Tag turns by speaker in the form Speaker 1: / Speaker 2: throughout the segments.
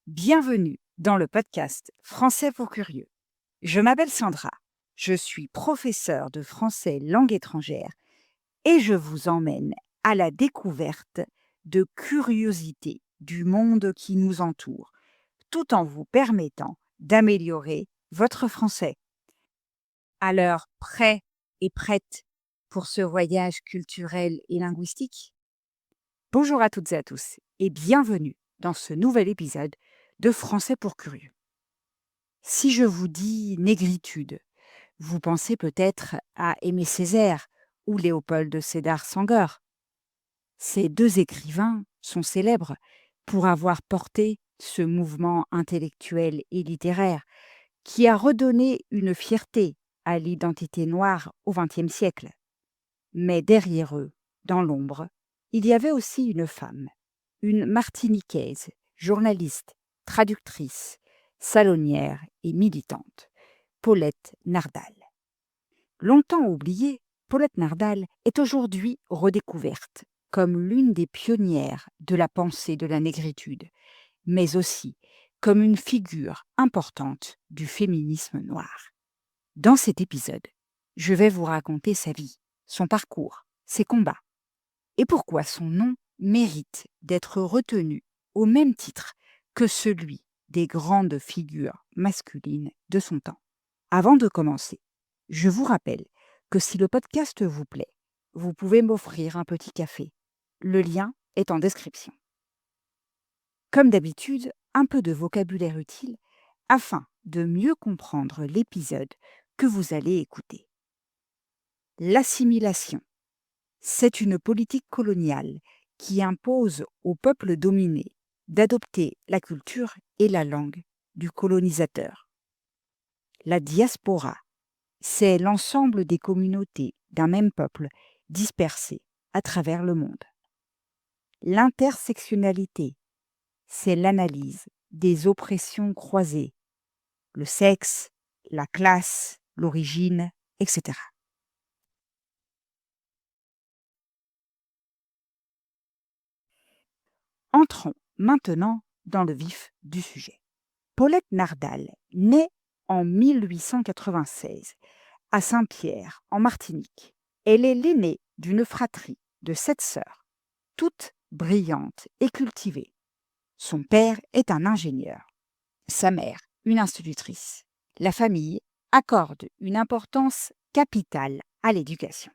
Speaker 1: Bienvenue dans le podcast Français pour curieux. Je m'appelle Sandra, je suis professeure de français langue étrangère et je vous emmène à la découverte de curiosités du monde qui nous entoure, tout en vous permettant d'améliorer votre français. Alors, prêt et prête pour ce voyage culturel et linguistique? Bonjour à toutes et à tous et bienvenue dans ce nouvel épisode de Français pour curieux. Si je vous dis négritude, vous pensez peut-être à Aimé Césaire ou Léopold Sédar Senghor. Ces deux écrivains sont célèbres pour avoir porté ce mouvement intellectuel et littéraire qui a redonné une fierté à l'identité noire au XXe siècle. Mais derrière eux, dans l'ombre, il y avait aussi une femme, une Martiniquaise, journaliste, traductrice, salonnière et militante, Paulette Nardal. Longtemps oubliée, Paulette Nardal est aujourd'hui redécouverte comme l'une des pionnières de la pensée de la négritude, mais aussi comme une figure importante du féminisme noir. Dans cet épisode, je vais vous raconter sa vie, son parcours, ses combats, et pourquoi son nom mérite d'être retenu au même titre que celui des grandes figures masculines de son temps. Avant de commencer, je vous rappelle que si le podcast vous plaît, vous pouvez m'offrir un petit café. Le lien est en description. Comme d'habitude, un peu de vocabulaire utile afin de mieux comprendre l'épisode que vous allez écouter. L'assimilation. C'est une politique coloniale qui impose aux peuples dominés d'adopter la culture et la langue du colonisateur. La diaspora, c'est l'ensemble des communautés d'un même peuple dispersées à travers le monde. L'intersectionnalité, c'est l'analyse des oppressions croisées, le sexe, la classe, l'origine, etc. Entrons maintenant dans le vif du sujet. Paulette Nardal naît en 1896 à Saint-Pierre, en Martinique. Elle est l'aînée d'une fratrie de 7 sœurs, toutes brillantes et cultivées. Son père est un ingénieur, sa mère une institutrice. La famille accorde une importance capitale à l'éducation.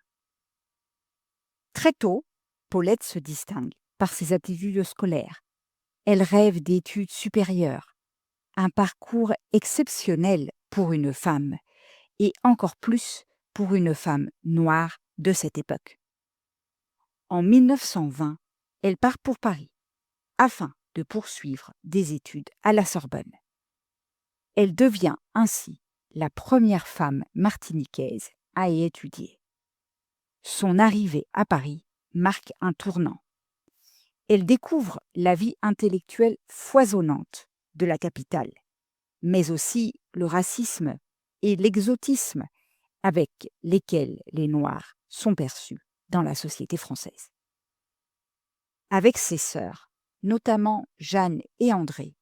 Speaker 1: Très tôt, Paulette se distingue par ses aptitudes scolaires. Elle rêve d'études supérieures, un parcours exceptionnel pour une femme, et encore plus pour une femme noire de cette époque. En 1920, elle part pour Paris, afin de poursuivre des études à la Sorbonne. Elle devient ainsi la première femme martiniquaise à y étudier. Son arrivée à Paris marque un tournant. Elle découvre la vie intellectuelle foisonnante de la capitale, mais aussi le racisme et l'exotisme avec lesquels les Noirs sont perçus dans la société française. Avec ses sœurs, notamment Jeanne et André,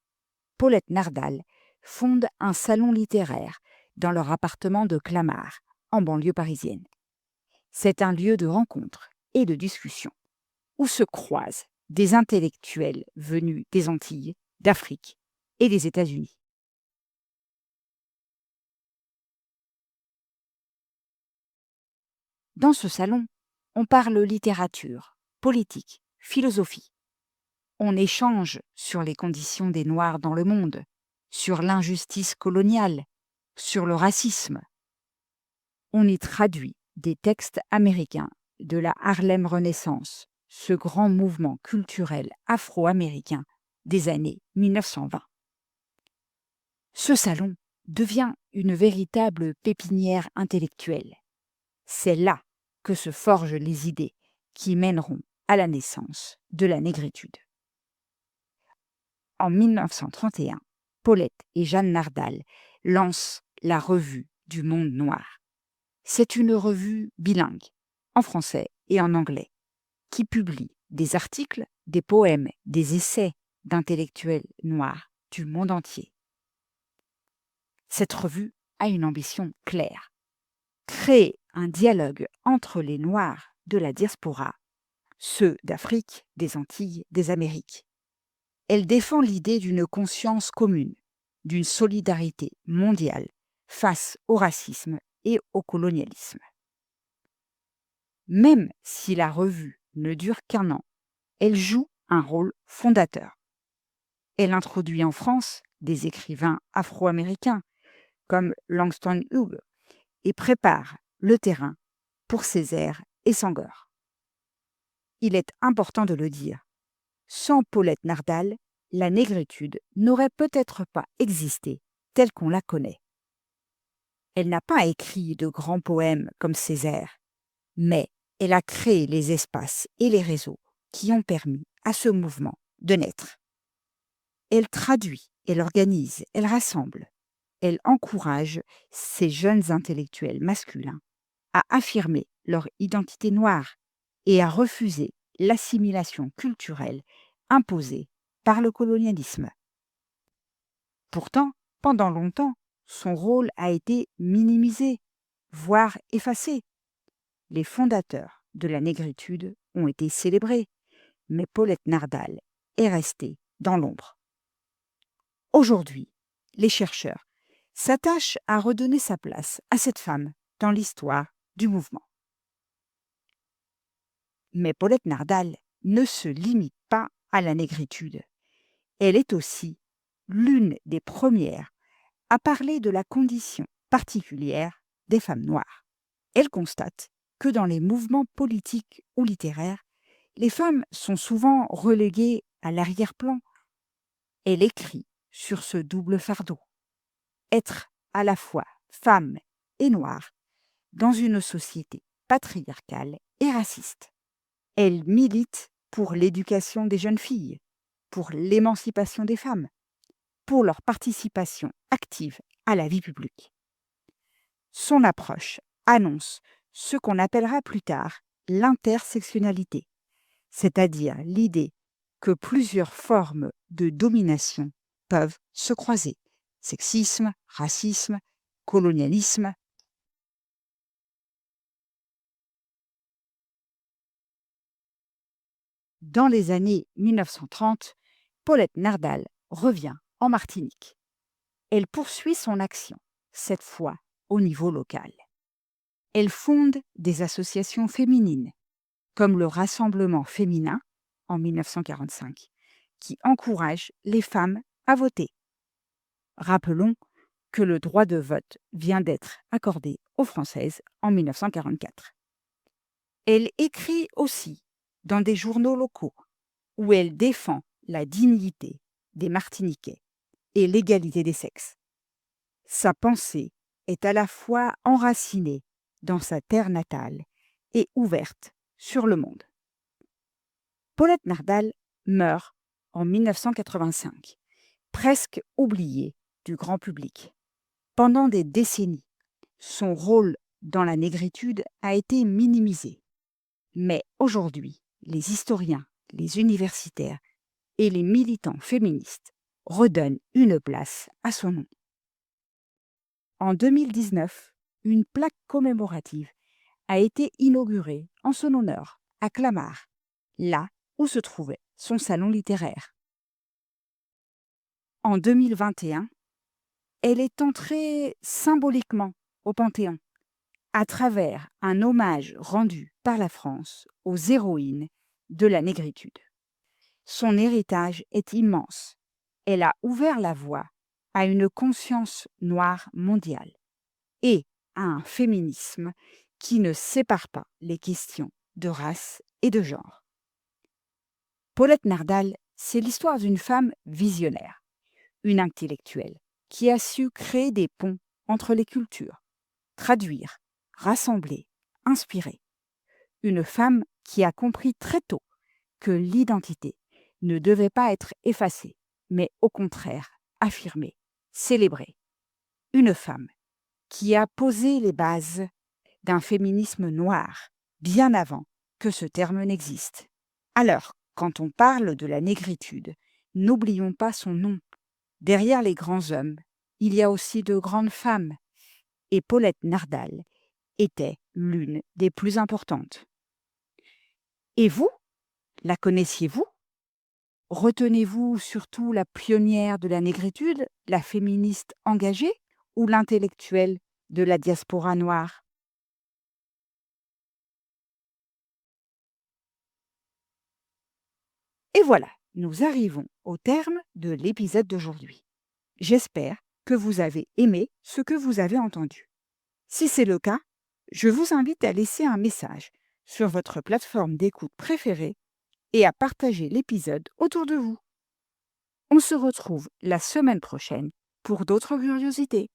Speaker 1: Paulette Nardal fonde un salon littéraire dans leur appartement de Clamart, en banlieue parisienne. C'est un lieu de rencontre et de discussion, où se croisent des intellectuels venus des Antilles, d'Afrique et des États-Unis. Dans ce salon, on parle littérature, politique, philosophie. On échange sur les conditions des Noirs dans le monde, sur l'injustice coloniale, sur le racisme. On y traduit des textes américains de la Harlem Renaissance, ce grand mouvement culturel afro-américain des années 1920. Ce salon devient une véritable pépinière intellectuelle. C'est là que se forgent les idées qui mèneront à la naissance de la négritude. En 1931, Paulette et Jeanne Nardal lancent la Revue du Monde Noir. C'est une revue bilingue, en français et en anglais, qui publie des articles, des poèmes, des essais d'intellectuels noirs du monde entier. Cette revue a une ambition claire: créer un dialogue entre les Noirs de la diaspora, ceux d'Afrique, des Antilles, des Amériques. Elle défend l'idée d'une conscience commune, d'une solidarité mondiale face au racisme et au colonialisme. Même si la revue ne dure qu'un an, elle joue un rôle fondateur. Elle introduit en France des écrivains afro-américains comme Langston Hughes et prépare le terrain pour Césaire et Senghor. Il est important de le dire, sans Paulette Nardal, la négritude n'aurait peut-être pas existé telle qu'on la connaît. Elle n'a pas écrit de grands poèmes comme Césaire, mais elle a créé les espaces et les réseaux qui ont permis à ce mouvement de naître. Elle traduit, elle organise, elle rassemble, elle encourage ces jeunes intellectuels masculins à affirmer leur identité noire et à refuser l'assimilation culturelle imposée par le colonialisme. Pourtant, pendant longtemps, son rôle a été minimisé, voire effacé. Les fondateurs de la négritude ont été célébrés, mais Paulette Nardal est restée dans l'ombre. Aujourd'hui, les chercheurs s'attachent à redonner sa place à cette femme dans l'histoire du mouvement. Mais Paulette Nardal ne se limite pas à la négritude. Elle est aussi l'une des premières à parler de la condition particulière des femmes noires. Elle constate que dans les mouvements politiques ou littéraires, les femmes sont souvent reléguées à l'arrière-plan. Elle écrit sur ce double fardeau: être à la fois femme et noire dans une société patriarcale et raciste. Elle milite pour l'éducation des jeunes filles, pour l'émancipation des femmes, pour leur participation active à la vie publique. Son approche annonce ce qu'on appellera plus tard l'intersectionnalité, c'est-à-dire l'idée que plusieurs formes de domination peuvent se croiser: sexisme, racisme, colonialisme. Dans les années 1930, Paulette Nardal revient en Martinique. Elle poursuit son action, cette fois au niveau local. Elle fonde des associations féminines, comme le Rassemblement féminin en 1945, qui encourage les femmes à voter. Rappelons que le droit de vote vient d'être accordé aux Françaises en 1944. Elle écrit aussi dans des journaux locaux où elle défend la dignité des Martiniquais et l'égalité des sexes. Sa pensée est à la fois enracinée dans sa terre natale et ouverte sur le monde. Paulette Nardal meurt en 1985, presque oubliée du grand public. Pendant des décennies, son rôle dans la négritude a été minimisé. Mais aujourd'hui, les historiens, les universitaires et les militants féministes redonnent une place à son nom. En 2019, une plaque commémorative a été inaugurée en son honneur à Clamart, là où se trouvait son salon littéraire. En 2021, elle est entrée symboliquement au Panthéon à travers un hommage rendu par la France aux héroïnes de la négritude. Son héritage est immense. Elle a ouvert la voie à une conscience noire mondiale et à un féminisme qui ne sépare pas les questions de race et de genre. Paulette Nardal, c'est l'histoire d'une femme visionnaire, une intellectuelle qui a su créer des ponts entre les cultures, traduire, rassembler, inspirer. Une femme qui a compris très tôt que l'identité ne devait pas être effacée, mais au contraire affirmée, célébrée. Une femme qui a posé les bases d'un féminisme noir bien avant que ce terme n'existe. Alors, quand on parle de la négritude, n'oublions pas son nom, Derrière les grands hommes, il y a aussi de grandes femmes, et Paulette Nardal était l'une des plus importantes. Et vous, la connaissiez-vous? Retenez-vous surtout la pionnière de la négritude, la féministe engagée ou l'intellectuelle de la diaspora noire? Et voilà, nous arrivons au terme de l'épisode d'aujourd'hui. J'espère que vous avez aimé ce que vous avez entendu. Si c'est le cas, je vous invite à laisser un message sur votre plateforme d'écoute préférée et à partager l'épisode autour de vous. On se retrouve la semaine prochaine pour d'autres curiosités.